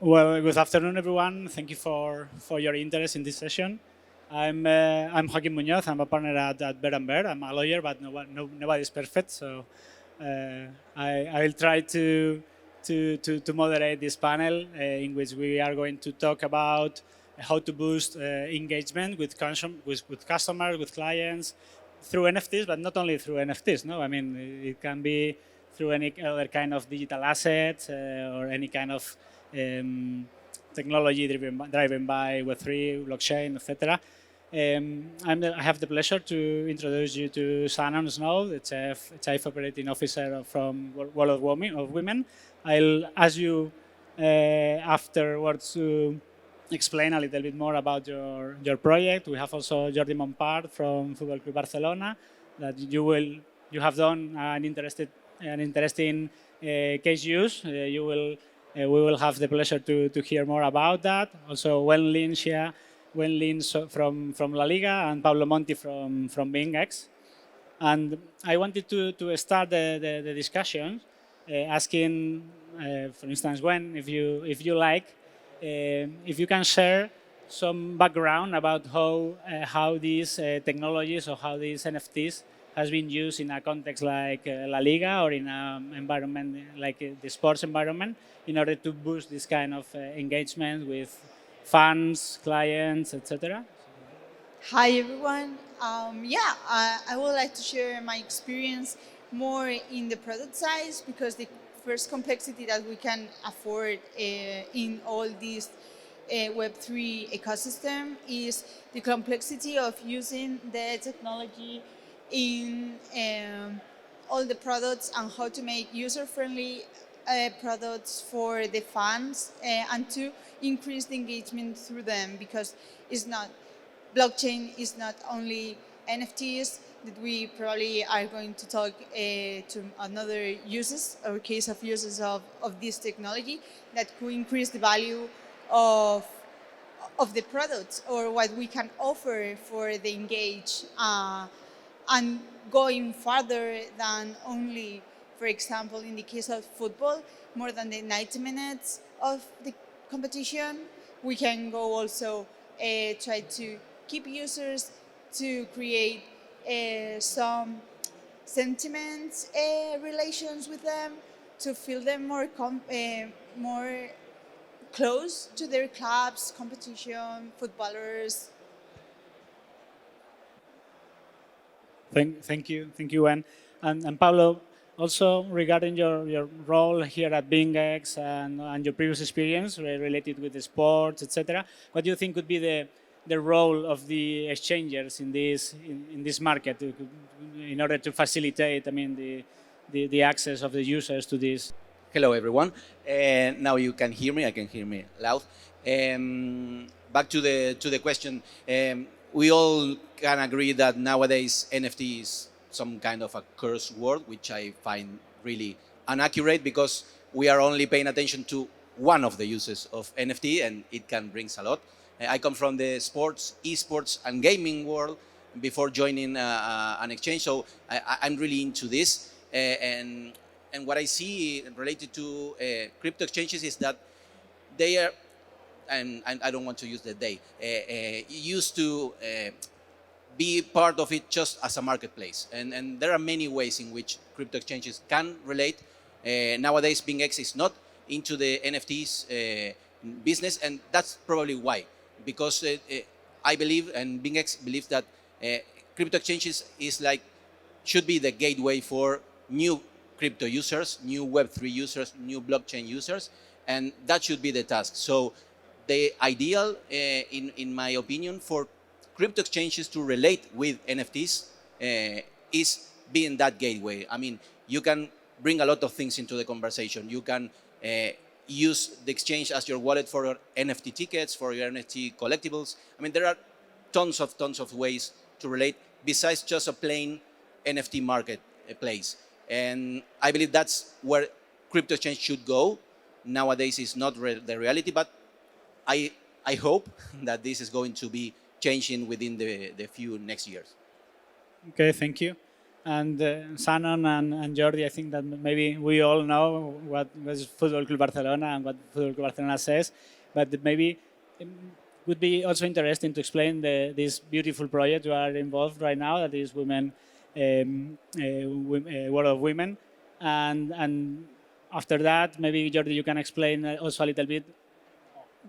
Well, good afternoon, everyone. Thank you for your interest in this session. I'm Joaquín Muñoz. I'm a partner at bird&bird. I'm a lawyer, but nobody's perfect. So I will try to moderate this panel in which we are going to talk about how to boost engagement with customers, with clients through NFTs, but not only through NFTs. No, I mean it can be through any other kind of digital assets or any kind of technology driven by Web3, blockchain, etc. I have the pleasure to introduce you to Shannon, the Chief Operating Officer from World of Women. I'll ask you afterwards to explain a little bit more about your project. We have also Jordi from FC Barcelona that you have done an interesting case use. We will have the pleasure to hear more about that. Also, Wen Lin from La Liga and Pablo Monti from BingX. And I wanted to start the discussion asking, for instance, Wen, if you like, if you can share some background about how these technologies or how these NFTs has been used in a context like La Liga or in an environment like the sports environment in order to boost this kind of engagement with fans, clients, etc. Hi everyone. I would like to share my experience more in the product size because the first complexity that we can afford in all these Web3 ecosystem is the complexity of using the technology in all the products and how to make user-friendly products for the fans and to increase the engagement through them, because blockchain is not only NFTs, that we probably are going to talk to another uses or case of uses of this technology that could increase the value of the products or what we can offer for the engage and going further than only, for example, in the case of football, more than the 90 minutes of the competition. We can go also try to keep users to create some sentiments relations with them, to feel them more close to their clubs, competition, footballers. Thank you, Wen. And Pablo, also regarding your role here at BingX and your previous experience related with the sports, etc., what do you think could be the role of the exchangers in this market in order to facilitate, I mean, the access of the users to this? Hello, everyone. Now you can hear me. I can hear me loud. Back to the question. We all can agree that nowadays NFT is some kind of a curse word, which I find really inaccurate because we are only paying attention to one of the uses of NFT, and it can bring a lot. I come from the sports, esports, and gaming world before joining an exchange, so I'm really into this. And what I see related to crypto exchanges is that they are, and I don't want to use the they, used to be part of it just as a marketplace. And there are many ways in which crypto exchanges can relate. Nowadays, BingX is not into the NFTs business, and that's probably why. Because I believe, and BingX believes that crypto exchanges should be the gateway for new crypto users, new Web3 users, new blockchain users, and that should be the task. So the ideal, in my opinion, for crypto exchanges to relate with NFTs is being that gateway. I mean, you can bring a lot of things into the conversation. You can use the exchange as your wallet for your NFT tickets, for your NFT collectibles. I mean, there are tons of ways to relate besides just a plain NFT marketplace. And I believe that's where crypto exchange should go. Nowadays, it's not the reality, but I hope that this is going to be changing within the few next years. Okay, thank you. And Shannon and Jordi, I think that maybe we all know what is Football Club Barcelona and what Football Club Barcelona says, but maybe it would be also interesting to explain this beautiful project you are involved right now, that is World of Women. And after that, maybe Jordi, you can explain also a little bit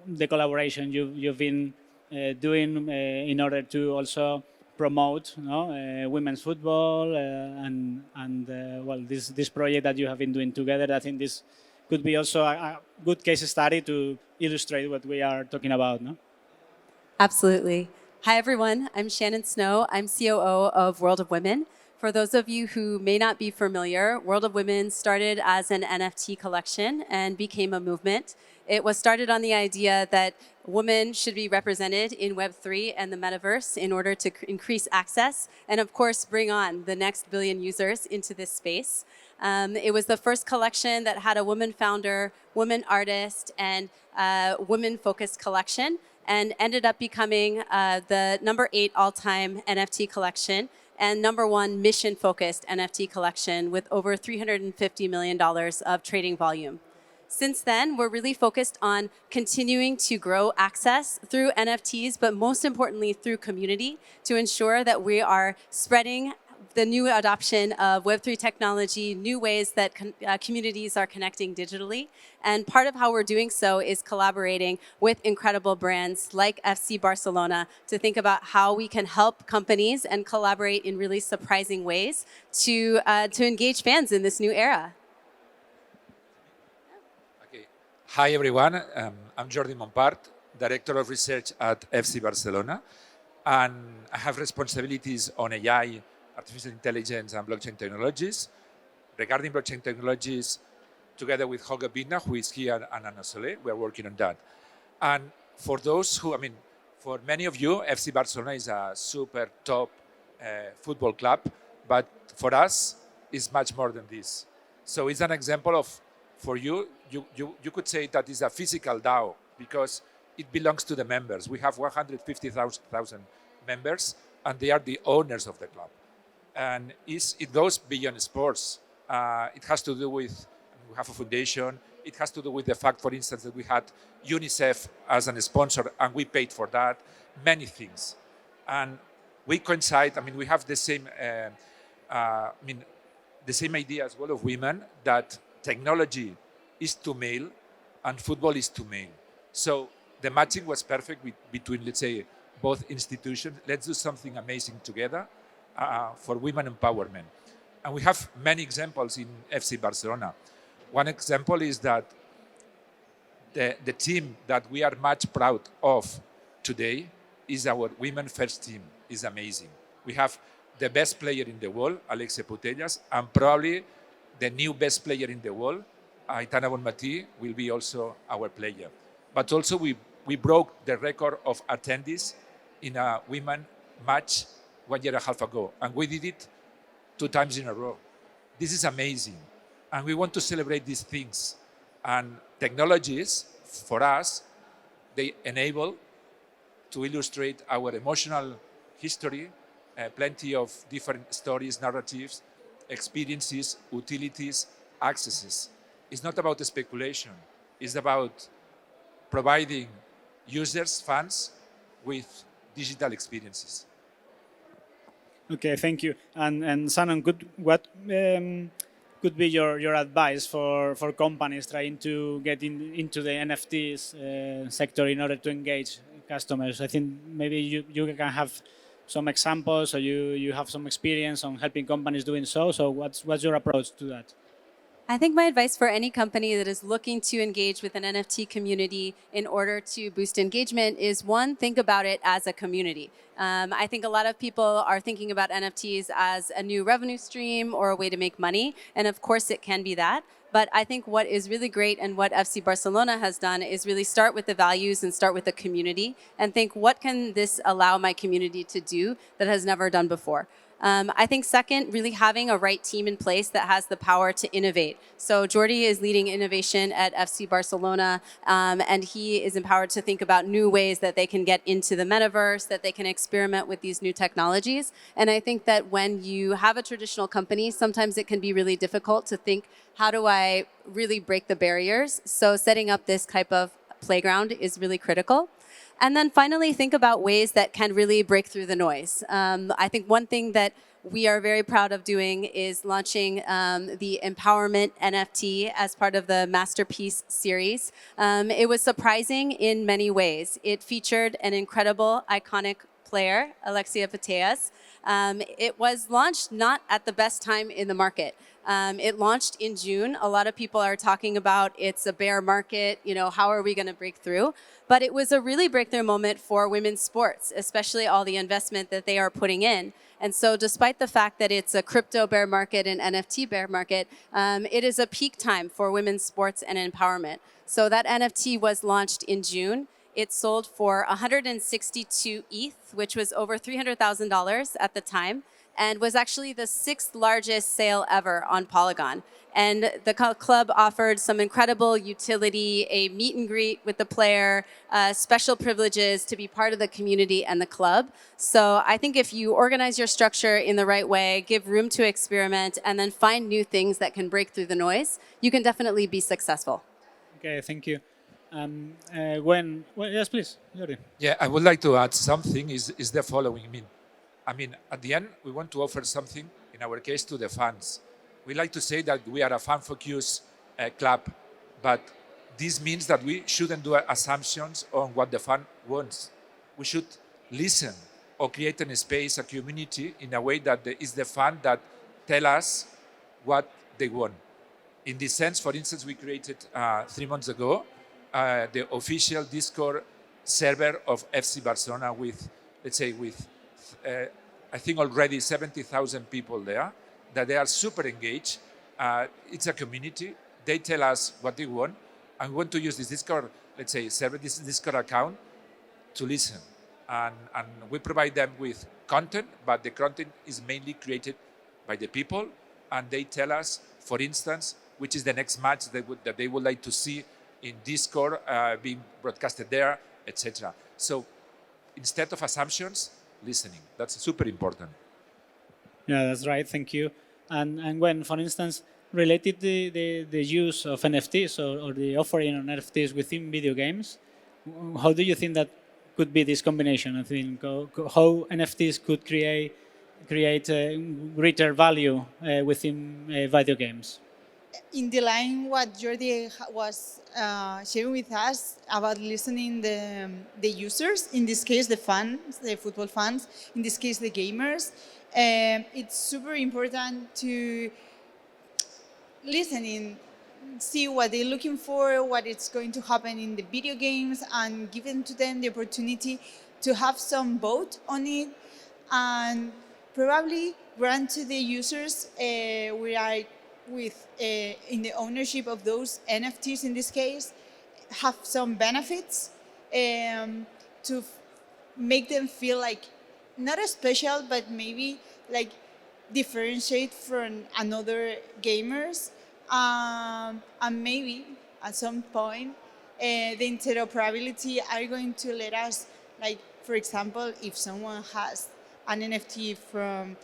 the collaboration you've been doing in order to also promote women's football and well, this project that you have been doing together. I think this could be also a good case study to illustrate what we are talking about. No? Absolutely. Hi, everyone. I'm Shannon Snow. I'm COO of World of Women. For those of you who may not be familiar, World of Women started as an NFT collection and became a movement. It was started on the idea that women should be represented in Web3 and the metaverse in order to increase access and, of course, bring on the next billion users into this space. It was the first collection that had a woman founder, woman artist, and women-focused collection, and ended up becoming the #8 all-time NFT collection and #1 mission-focused NFT collection with over $350 million of trading volume. Since then, we're really focused on continuing to grow access through NFTs, but most importantly through community, to ensure that we are spreading the new adoption of Web3 technology, new ways that communities are connecting digitally. And part of how we're doing so is collaborating with incredible brands like FC Barcelona to think about how we can help companies and collaborate in really surprising ways to engage fans in this new era. Okay. Hi, everyone. I'm Jordi Montpart, Director of Research at FC Barcelona. And I have responsibilities on AI, artificial intelligence and blockchain technologies. Regarding blockchain technologies, together with Holger Bittner, who is here, and Anna Solé, we are working on that. And for those who, for many of you, FC Barcelona is a super top football club, but for us, it's much more than this. So it's an example of, for you could say that it's a physical DAO because it belongs to the members. We have 150,000 members, and they are the owners of the club. And it goes beyond sports. It has to do with, we have a foundation. It has to do with the fact, for instance, that we had UNICEF as a sponsor, and we paid for that, many things. And we coincide, we have the same, the same idea as well of women, that technology is to male and football is to male. So the matching was perfect between, let's say, both institutions. Let's do something amazing together. For women empowerment. And we have many examples in FC Barcelona. One example is that the team that we are much proud of today is our women first team. Is amazing. We have the best player in the world, Alexia Putellas, and probably the new best player in the world, Aitana Bonmatí, will be also our player. But also we broke the record of attendees in a women match 1.5 years ago, and we did it 2 times in a row. This is amazing, and we want to celebrate these things. And technologies, for us, they enable to illustrate our emotional history, plenty of different stories, narratives, experiences, utilities, accesses. It's not about speculation. It's about providing users, fans, with digital experiences. Okay, thank you. And Shannon, what could be your advice for companies trying to get into the NFTs sector in order to engage customers? I think maybe you can have some examples, or you have some experience on helping companies doing so. So what's your approach to that? I think my advice for any company that is looking to engage with an NFT community in order to boost engagement is, one, think about it as a community. I think a lot of people are thinking about NFTs as a new revenue stream or a way to make money, and of course it can be that. But I think what is really great and what FC Barcelona has done is really start with the values and start with the community and think, what can this allow my community to do that has never done before? I think second, really having a right team in place that has the power to innovate. So Jordi is leading innovation at FC Barcelona, and he is empowered to think about new ways that they can get into the metaverse, that they can experiment with these new technologies. And I think that when you have a traditional company, sometimes it can be really difficult to think, how do I really break the barriers? So setting up this type of playground is really critical. And then finally, think about ways that can really break through the noise. I think one thing that we are very proud of doing is launching the Empowerment NFT as part of the Masterpiece series. It was surprising in many ways. It featured an incredible, iconic player, Alexia Putellas. It was launched not at the best time in the market. It launched in June. A lot of people are talking about it's a bear market, how are we going to break through? But it was a really breakthrough moment for women's sports, especially all the investment that they are putting in. And so despite the fact that it's a crypto bear market and NFT bear market, it is a peak time for women's sports and empowerment. So that NFT was launched in June. It sold for 162 ETH, which was over $300,000 at the time, and was actually the 6th largest sale ever on Polygon. And the club offered some incredible utility, a meet and greet with the player, special privileges to be part of the community and the club. So I think if you organize your structure in the right way, give room to experiment, and then find new things that can break through the noise, you can definitely be successful. Okay, thank you. Well, yes, please, Jordi. Yeah, I would like to add something is the following. I mean, at the end, we want to offer something, in our case, to the fans. We like to say that we are a fan-focused club, but this means that we shouldn't do assumptions on what the fan wants. We should listen or create a space, a community, in a way that is the fan that tell us what they want. In this sense, for instance, we created 3 months ago the official Discord server of FC Barcelona with, let's say, I think already 70,000 people there, that they are super engaged. It's a community. They tell us what they want. And we want to use this Discord, let's say, server, this Discord account to listen. And we provide them with content, but the content is mainly created by the people. And they tell us, for instance, which is the next match that they would like to see in Discord being broadcasted there, etc. So instead of assumptions, listening. That's super important. Yeah, that's right. Thank you. And when, for instance, related the use of NFTs or the offering of NFTs within video games, how do you think that could be this combination? I think how NFTs could create greater value within video games. In the line what Jordi was sharing with us about listening the users, in this case the fans, the football fans, in this case the gamers, it's super important to listen in, see what they're looking for, what is going to happen in the video games, and giving to them the opportunity to have some vote on it, and probably grant to the users in the ownership of those NFTs in this case, have some benefits to make them feel like not as special, but maybe like differentiate from another gamers, and maybe at some point the interoperability are going to let us, like, for example, if someone has an NFT from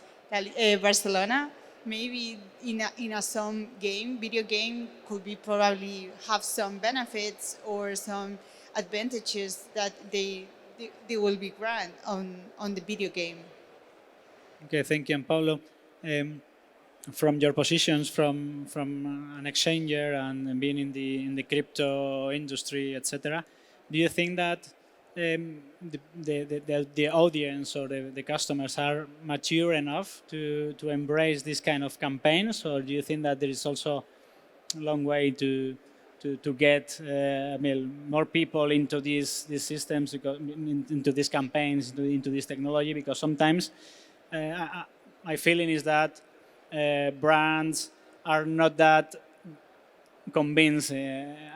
Barcelona, maybe in a some game, video game, could be probably have some benefits or some advantages that they will be granted on the video game. Okay, thank you. And Pablo, from your positions from an exchanger and being in the crypto industry, etc., do you think that the audience or the customers are mature enough to embrace this kind of campaigns, or do you think that there is also a long way to get more people into these systems, into these campaigns, into this technology? Because sometimes my feeling is that brands are not that convinced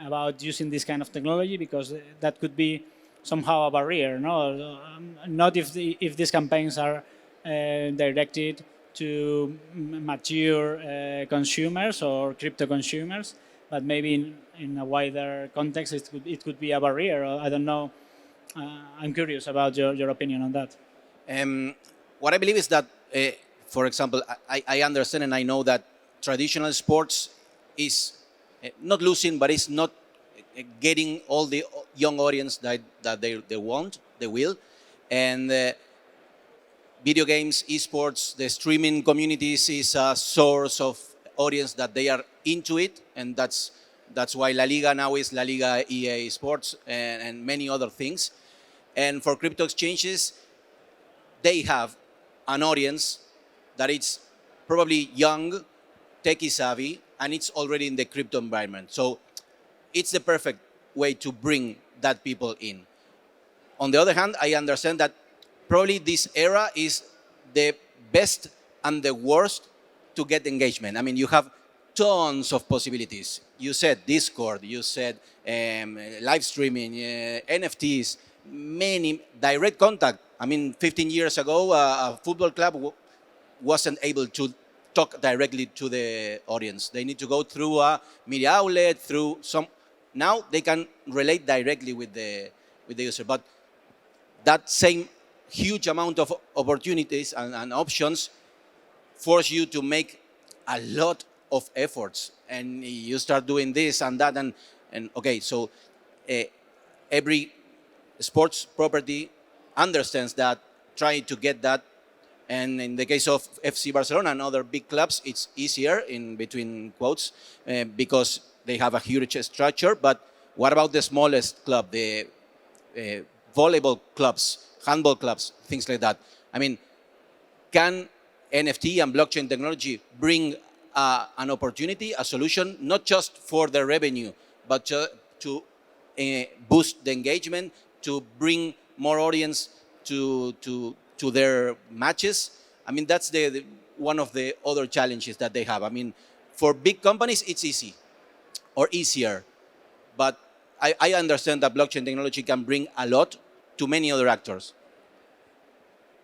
about using this kind of technology, because that could be somehow a barrier, no? Not if these campaigns are directed to mature consumers or crypto consumers, but maybe in a wider context it could be a barrier. I don't know. I'm curious about your opinion on that. What I believe is that, for example, I understand and I know that traditional sports is not losing, but it's not getting all the young audience that they want, they will. And video games, esports, the streaming communities is a source of audience that they are into it, and that's why La Liga now is La Liga EA Sports and many other things. And for crypto exchanges, they have an audience that is probably young, techie savvy, and it's already in the crypto environment. So it's the perfect way to bring that people in. On the other hand, I understand that probably this era is the best and the worst to get engagement. I mean, you have tons of possibilities. You said Discord, you said live streaming, NFTs, many direct contact. I mean, 15 years ago, a football club wasn't able to talk directly to the audience. They need to go through a media outlet, through some. Now they can relate directly with the user. But that same huge amount of opportunities and options force you to make a lot of efforts, and you start doing this and that, and okay, so every sports property understands that, trying to get that, and in the case of FC Barcelona and other big clubs, it's easier in between quotes because they have a huge structure. But what about the smallest club, the volleyball clubs, handball clubs, things like that? I mean, can NFT and blockchain technology bring an opportunity, a solution, not just for the revenue, but to boost the engagement, to bring more audience to their matches? I mean, that's one of the other challenges that they have. I mean, for big companies, it's easy or easier, but I understand that blockchain technology can bring a lot to many other actors.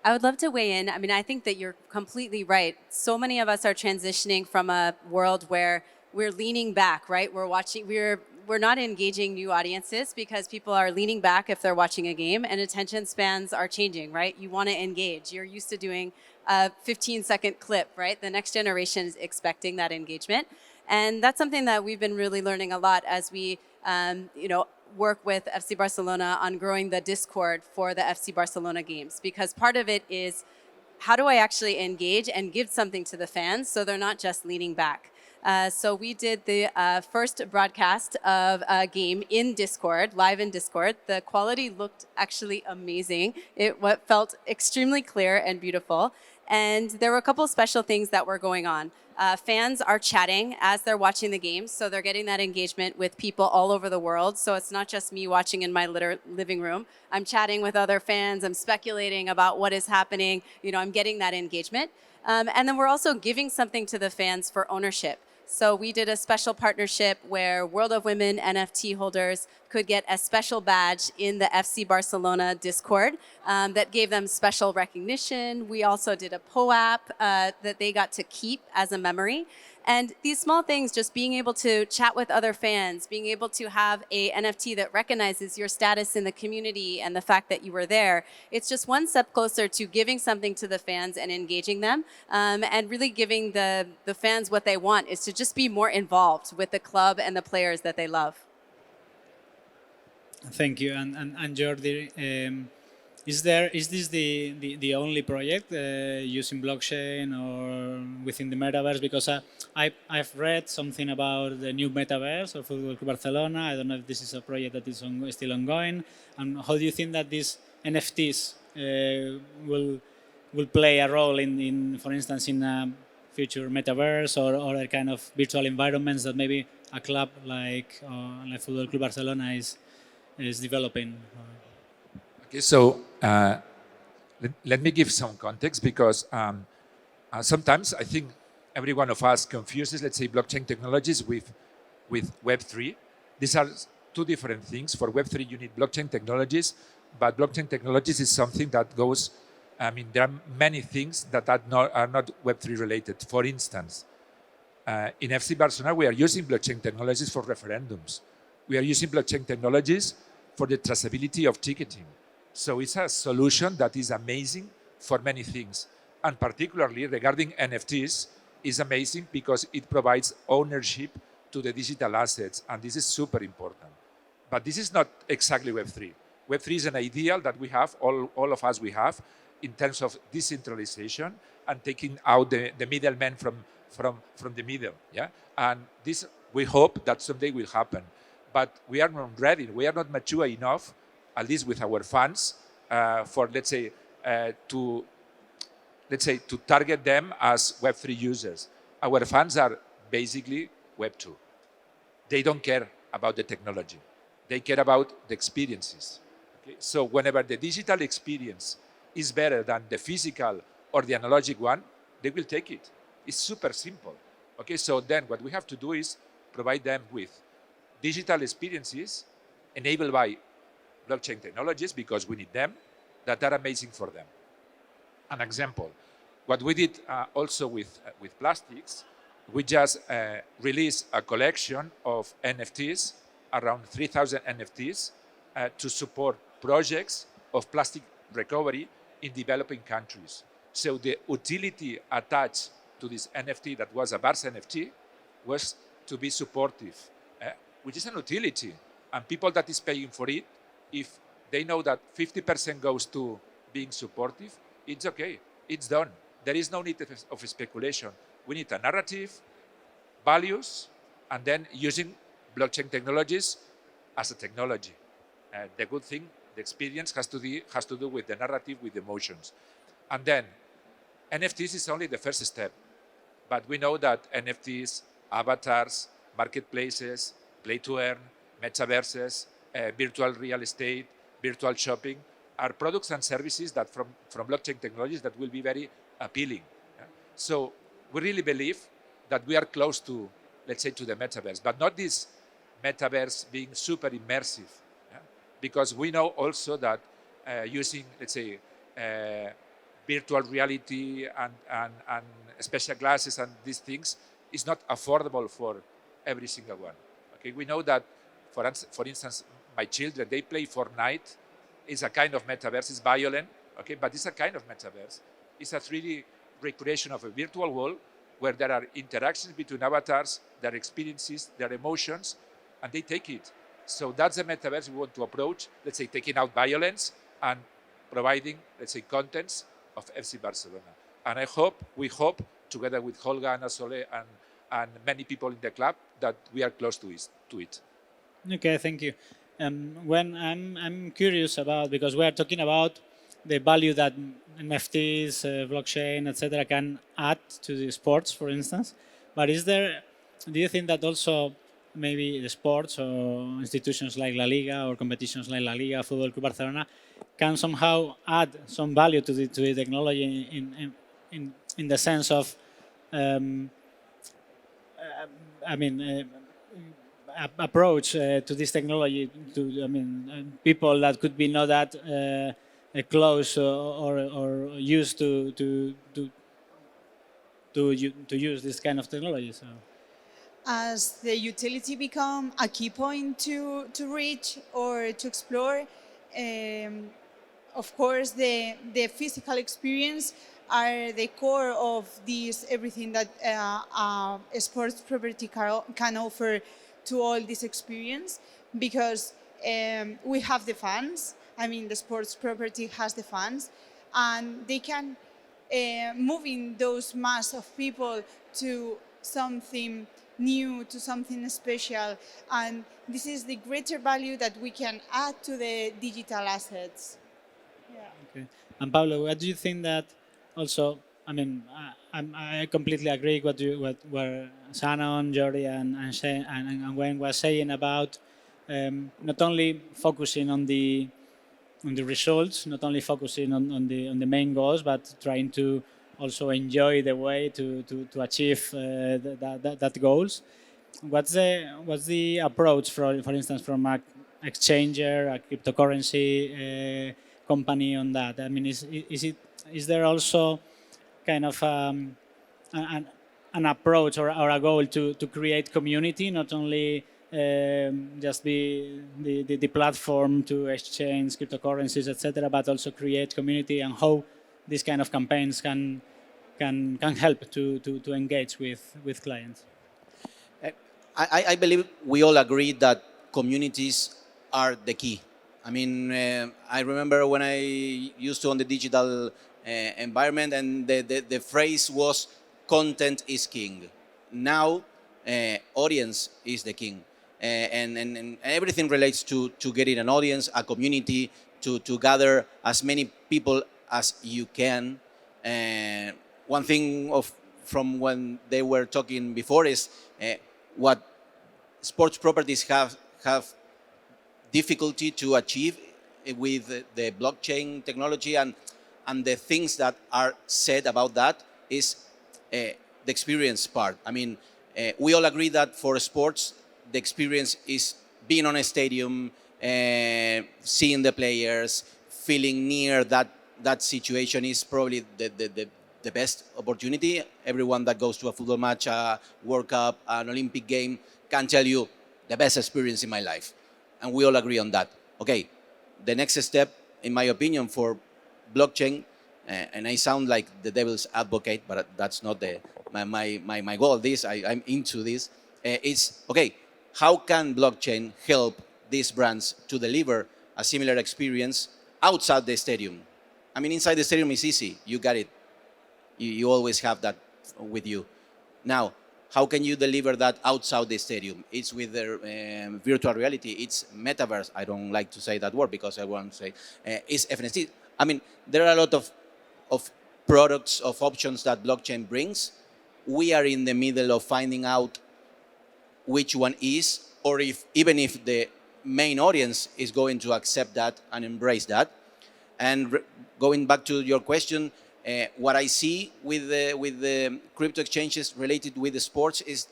I would love to weigh in. I mean, I think that you're completely right. So many of us are transitioning from a world where we're leaning back, right? We're not engaging new audiences because people are leaning back if they're watching a game, and attention spans are changing, right? You want to engage. You're used to doing a 15-second clip, right? The next generation is expecting that engagement. And that's something that we've been really learning a lot as we, work with FC Barcelona on growing the Discord for the FC Barcelona games, because part of it is how do I actually engage and give something to the fans so they're not just leaning back. So we did the first broadcast of a game in Discord, live in Discord. The quality looked actually amazing. It felt extremely clear and beautiful. And there were a couple of special things that were going on. Fans are chatting as they're watching the games, so they're getting that engagement with people all over the world. So it's not just me watching in my living room. I'm chatting with other fans. I'm speculating about what is happening. I'm getting that engagement. And then we're also giving something to the fans for ownership. So we did a special partnership where World of Women NFT holders could get a special badge in the FC Barcelona Discord that gave them special recognition. We also did a POAP that they got to keep as a memory. And these small things, just being able to chat with other fans, being able to have a NFT that recognizes your status in the community and the fact that you were there, it's just one step closer to giving something to the fans and engaging them, and really giving the fans what they want is to just be more involved with the club and the players that they love. Thank you. And Jordi, is this the only project using blockchain or within the metaverse? Because I've read something about the new metaverse of Football Club Barcelona. I don't know if this is a project that is still ongoing. And how do you think that these NFTs will play a role in, for instance, in a future metaverse or other kind of virtual environments that maybe a club like Football Club Barcelona is developing? Okay, so let me give some context, because sometimes I think every one of us confuses, let's say, blockchain technologies with Web3. These are two different things. For Web3, you need blockchain technologies, but blockchain technologies is something that goes, there are many things that are not Web3 related. For instance, in FC Barcelona, we are using blockchain technologies for referendums. We are using blockchain technologies for the traceability of ticketing. So it's a solution that is amazing for many things. And particularly regarding NFTs, is amazing because it provides ownership to the digital assets, and this is super important. But this is not exactly Web3. Web3 is an ideal that we have, all of us we have, in terms of decentralization and taking out the middlemen from the middle. Yeah? And this, we hope that someday will happen. But we are not ready, we are not mature enough, at least with our funds, for, let's say, to target them as Web3 users. Our fans are basically Web2. They don't care about the technology. They care about the experiences. Okay? So whenever the digital experience is better than the physical or the analogic one, they will take it. It's super simple. Okay, so then what we have to do is provide them with digital experiences enabled by blockchain technologies, because we need them, that are amazing for them. An example, what we did also with plastics, we just released a collection of NFTs, around 3,000 NFTs, to support projects of plastic recovery in developing countries. So the utility attached to this NFT that was a Barça NFT was to be supportive, which is an utility. And people that is paying for it, if they know that 50% goes to being supportive, it's okay, it's done. There is no need of speculation. We need a narrative, values, and then using blockchain technologies as a technology. The good thing, the experience has to do with the narrative, with emotions. And then NFTs is only the first step. But we know that NFTs, avatars, marketplaces, play to earn, metaverses, virtual real estate, virtual shopping are products and services that from blockchain technologies that will be very appealing. Yeah? So we really believe that we are close to, let's say, to the metaverse, but not this metaverse being super immersive. Yeah? Because we know also that using, let's say, virtual reality and special glasses and these things is not affordable for every single one. Okay, we know that, for instance, my children, they play Fortnite. It's a kind of metaverse. It's violent, okay, but it's a kind of metaverse. It's a 3D recreation of a virtual world where there are interactions between avatars, their experiences, their emotions, and they take it. So that's the metaverse we want to approach, let's say, taking out violence and providing, let's say, contents of FC Barcelona. And we hope, together with Holga and Asole and many people in the club, that we are close to it. Okay, thank you. When I'm curious about, because we are talking about the value that NFTs, blockchain, etc., can add to the sports, for instance. But do you think that also maybe the sports or institutions like La Liga or competitions like La Liga, Football Club Barcelona, can somehow add some value to the technology in the sense of, approach to this technology to people that could be not that close or used to use this kind of technology. So. As the utility become a key point to reach or to explore, of course the physical experience are the core of this, everything that a sports property can offer to all this experience, because we have the fans. I mean, the sports property has the fans, and they can move in those mass of people to something new, to something special, and this is the greater value that we can add to the digital assets. Yeah. Okay. And Pablo, what do you think that also? I mean, I completely agree with what Shannon, Jordi, and Wen was saying about not only focusing on the results, not only focusing on the main goals, but trying to also enjoy the way to achieve that goals. What's the approach, for instance, from an exchanger, a cryptocurrency company on that? I mean, is there also kind of an approach or a goal to create community, not only just be the platform to exchange cryptocurrencies, etc., but also create community, and how these kind of campaigns can help to engage with clients. I believe we all agree that communities are the key. I mean, I remember when I used to own the digital environment, and the phrase was content is king. Now, audience is the king. And everything relates to getting an audience, a community, to gather as many people as you can. One thing from when they were talking before is what sports properties have difficulty to achieve with the blockchain technology, and the things that are said about that is the experience part. I mean, we all agree that for sports, the experience is being on a stadium, seeing the players, feeling near that situation is probably the best opportunity. Everyone that goes to a football match, a World Cup, an Olympic game can tell you the best experience in my life. And we all agree on that. Okay, the next step, in my opinion, for blockchain, and I sound like the devil's advocate, but that's not my goal. I'm into this. Is, okay, how can blockchain help these brands to deliver a similar experience outside the stadium? I mean, inside the stadium is easy. You got it. You always have that with you. Now, how can you deliver that outside the stadium? It's with the virtual reality. It's metaverse. I don't like to say that word because I want to say it's NFT. I mean, there are a lot of products, of options that blockchain brings. We are in the middle of finding out which one is, or even if the main audience is going to accept that and embrace that. And going back to your question, what I see with the crypto exchanges related with the sports is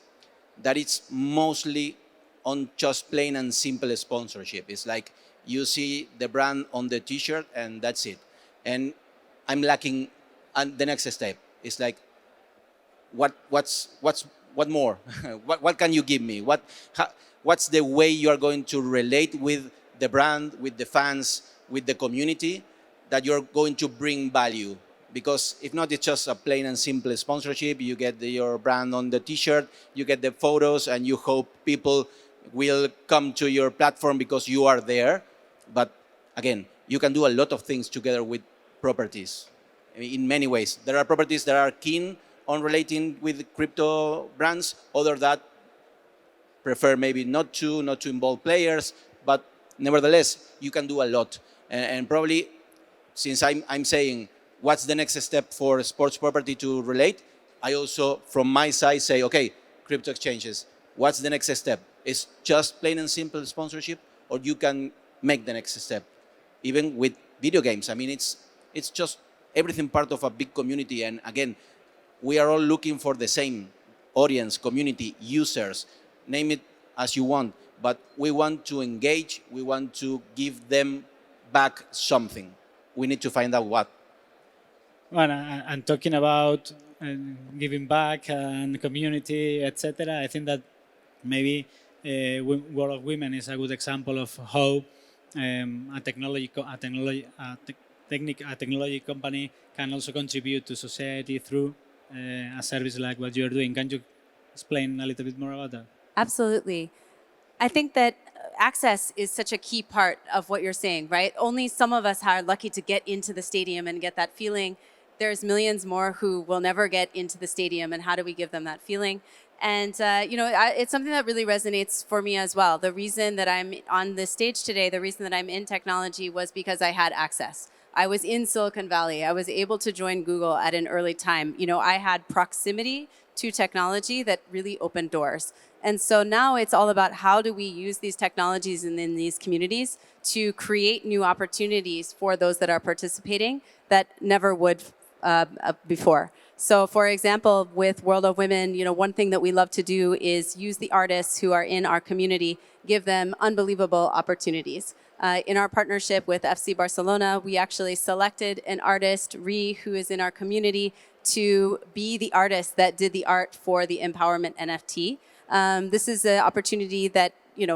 that it's mostly on just plain and simple sponsorship. It's like you see the brand on the T-shirt and that's it. And I'm lacking the next step. It's like, what more? what can you give me? What's the way you are going to relate with the brand, with the fans, with the community, that you're going to bring value? Because if not, it's just a plain and simple sponsorship. You get your brand on the T-shirt, you get the photos, and you hope people will come to your platform because you are there. But again, you can do a lot of things together with properties. I mean, in many ways, there are properties that are keen on relating with crypto brands, other that prefer maybe not to involve players, but nevertheless, you can do a lot. And probably, since I'm saying, what's the next step for sports property to relate? I also, from my side, say, okay, crypto exchanges, what's the next step? It's just plain and simple sponsorship, or you can make the next step, even with video games. I mean, it's just everything part of a big community. And again, we are all looking for the same audience, community, users, name it as you want. But we want to engage, we want to give them back something. We need to find out what. Well, and talking about giving back and community, etc., I think that maybe World of Women is a good example of how a technology company can also contribute to society through a service like what you're doing. Can you explain a little bit more about that? Absolutely. I think that access is such a key part of what you're saying, right? Only some of us are lucky to get into the stadium and get that feeling. There's millions more who will never get into the stadium, and how do we give them that feeling? And, it's something that really resonates for me as well. The reason that I'm on this stage today, the reason that I'm in technology was because I had access. I was in Silicon Valley. I was able to join Google at an early time. I had proximity to technology that really opened doors. And so now it's all about how do we use these technologies and in these communities to create new opportunities for those that are participating that never would before. So for example, with World of Women, one thing that we love to do is use the artists who are in our community, give them unbelievable opportunities. In our partnership with FC Barcelona, we actually selected an artist, who is in our community, to be the artist that did the art for the Empowerment NFT. This is an opportunity that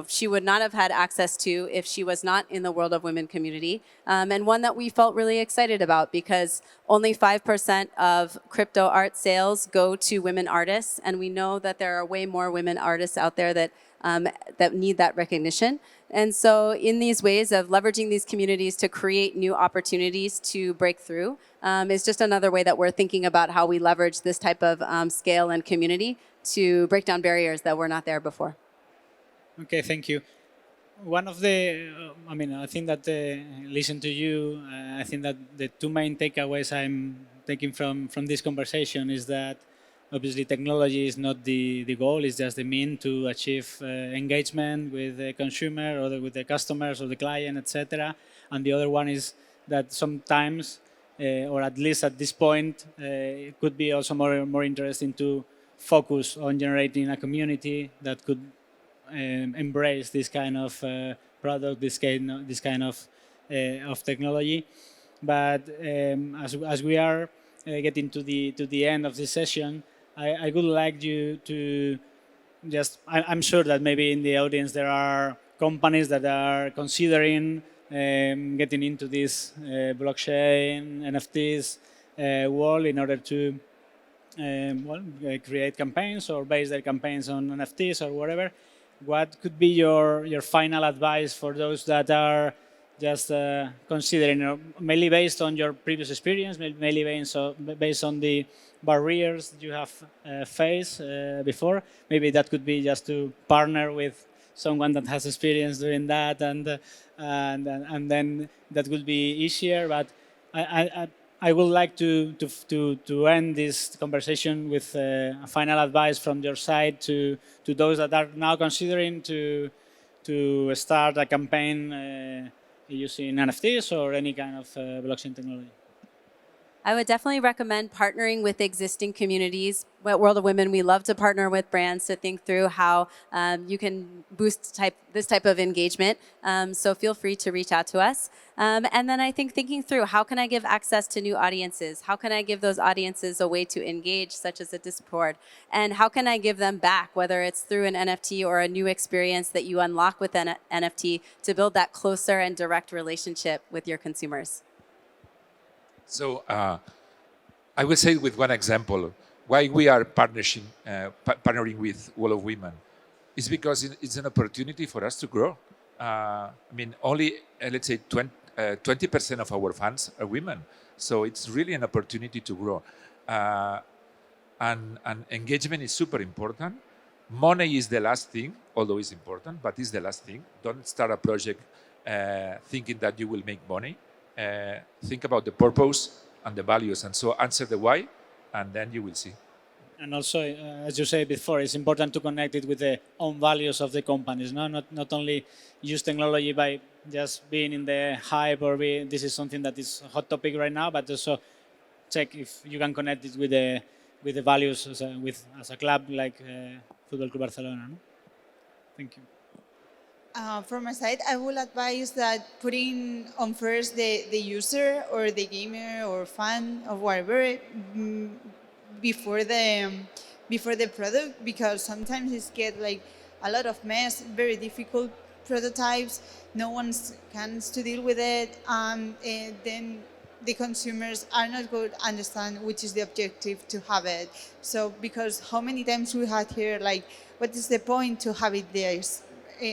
she would not have had access to if she was not in the World of Women community, and one that we felt really excited about because only 5% of crypto art sales go to women artists, and we know that there are way more women artists out there that need that recognition. And so in these ways of leveraging these communities to create new opportunities to break through is just another way that we're thinking about how we leverage this type of scale and community to break down barriers that were not there before. Okay, thank you. One of the, I think that listen to you, I think that the two main takeaways I'm taking from this conversation is that obviously technology is not the goal, it's just the mean to achieve engagement with the consumer or with the customers or the client, etc. And the other one is that sometimes, or at least at this point, it could be also more interesting to focus on generating a community that could embrace this kind of product, this kind of technology. But as we are getting to the end of this session, I would like you to just, I'm sure that maybe in the audience there are companies that are considering getting into this blockchain, NFTs world in order to create campaigns or base their campaigns on NFTs or whatever. What could be your final advice for those that are just considering, mainly based on your previous experience, mainly based on the barriers you have faced before? Maybe that could be just to partner with someone that has experience doing that, and then that would be easier. But I would like to end this conversation with a final advice from your side to those that are now considering to start a campaign using NFTs or any kind of blockchain technology. I would definitely recommend partnering with existing communities. At World of Women, we love to partner with brands to think through how you can boost this type of engagement. So feel free to reach out to us. And then I think thinking through, how can I give access to new audiences? How can I give those audiences a way to engage, such as a Discord? And how can I give them back, whether it's through an NFT or a new experience that you unlock with an NFT to build that closer and direct relationship with your consumers? So I will say with one example, why we are partnering with World of Women is because it's an opportunity for us to grow. Only, let's say, 20% of our fans are women. So it's really an opportunity to grow. And engagement is super important. Money is the last thing, although it's important, but it's the last thing. Don't start a project thinking that you will make money. Think about the purpose and the values, and so answer the why, and then you will see. And also, as you said before, it's important to connect it with the own values of the companies. No? Not only use technology by just being in the hype or this is something that is a hot topic right now, but also check if you can connect it with the values as a club like Football Club Barcelona. No? Thank you. From my side, I will advise that putting on first the user or the gamer or fan or whatever before the product, because sometimes it's get like a lot of mess, very difficult prototypes, no one can to deal with it, and then the consumers are not going to understand which is the objective to have it. So because how many times we had here like, what is the point to have it there?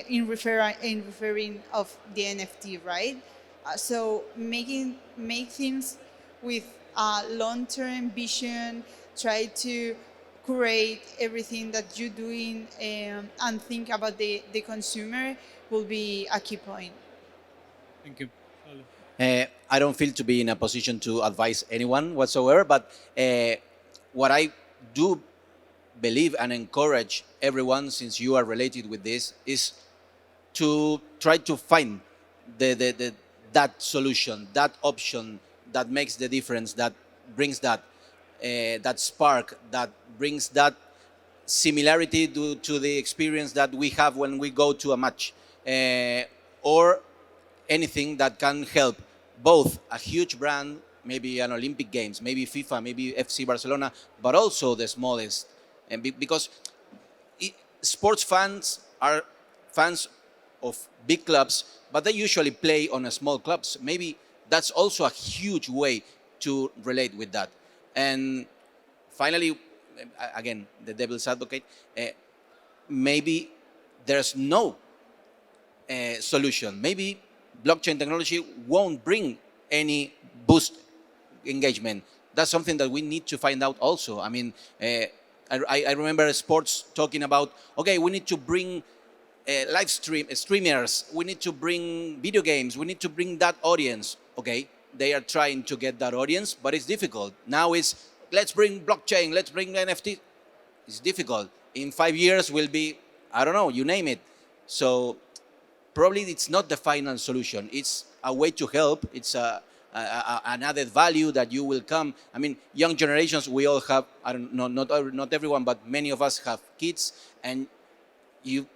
In referring of the NFT, right? So make things with long-term vision, try to curate everything that you're doing and think about the consumer will be a key point. Thank you. I don't feel to be in a position to advise anyone whatsoever, but what I do believe and encourage everyone, since you are related with this, is to try to find that solution, that option that makes the difference, that brings that spark, that brings that similarity to the experience that we have when we go to a match, or anything that can help both a huge brand, maybe an Olympic Games, maybe FIFA, maybe FC Barcelona, but also the smallest. And because sports fans are fans of big clubs, but they usually play on a small clubs. Maybe that's also a huge way to relate with that. And finally, again, the devil's advocate, maybe there's no solution. Maybe blockchain technology won't bring any boost engagement. That's something that we need to find out also. I mean, I remember sports talking about, okay, we need to bring streamers, we need to bring video games, we need to bring that audience. Okay, they are trying to get that audience, but it's difficult. Now it's, let's bring blockchain, let's bring NFT. It's difficult. In 5 years will be, I don't know, you name it. So probably it's not the final solution. It's a way to help. It's an added value that you will come. I mean, young generations, we all have, I don't know, not everyone, but many of us have kids, and you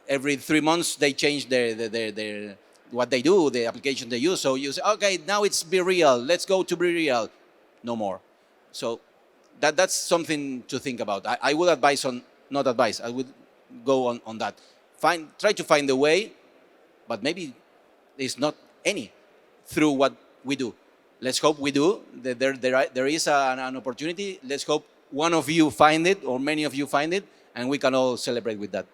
every 3 months they change their what they do, the application they use. So you say, okay, now it's Be Real. Let's go to Be Real. No more. So that's something to think about. I would advise on, not advise, I would go on that. Try to find a way, but maybe there's not any through what we do. Let's hope we do. There is an opportunity. Let's hope one of you find it, or many of you find it, and we can all celebrate with that.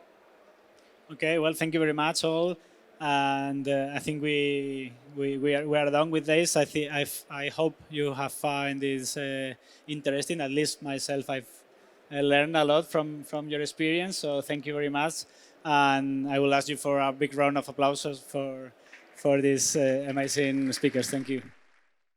Okay, well, thank you very much all. And I think we are done with this. I hope you have found this interesting. At least myself, I've learned a lot from your experience. So thank you very much. And I will ask you for a big round of applause for these amazing speakers. Thank you.